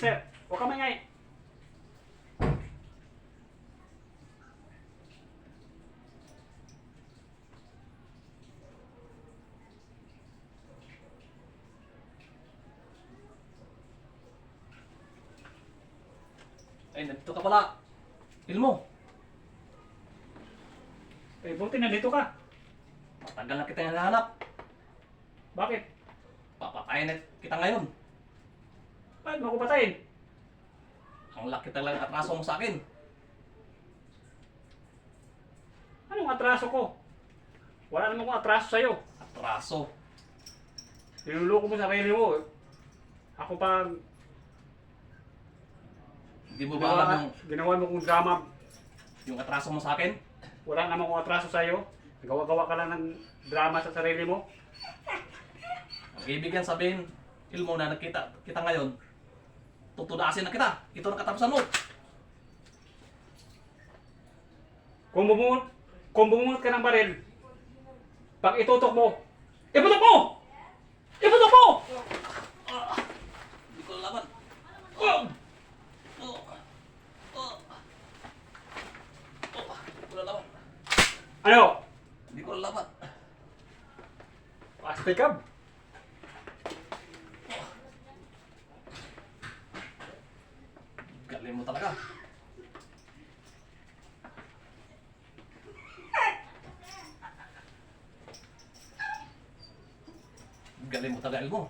sir. Huwag ka maingay. Ay, nandito ka pala. Ilmo, Eh, buti nandito ka. matagal na kita hinahanap. Bakit? Papatayin na kita ngayon. Bakit mo ako patayin? Ang laki talagang atraso mo sa akin. Anong atraso ko? Wala naman kong atraso sa'yo. Atraso. Niluloko mo sa sarili mo. Ako pa Hindi mo ba alam ginawa mo kong drama. yung atraso mo sa akin? Wala naman kong atraso sa'yo. Gawa-gawa ka lang ng drama sa sarili mo. Ang ibig yan sabihin, Ilmo, na nakita kita ngayon, tutudasin na kita. Ito ang katapusan mo. Kung bumunot ka ng baril, pag itutok mo, iputok mo! Iputok mo! Hindi ko laban. Oh! Hindi ko laban. Ano? Hindi ko laban. Astikab? Galing mo talaga. Galing mo talaga, Ilmo.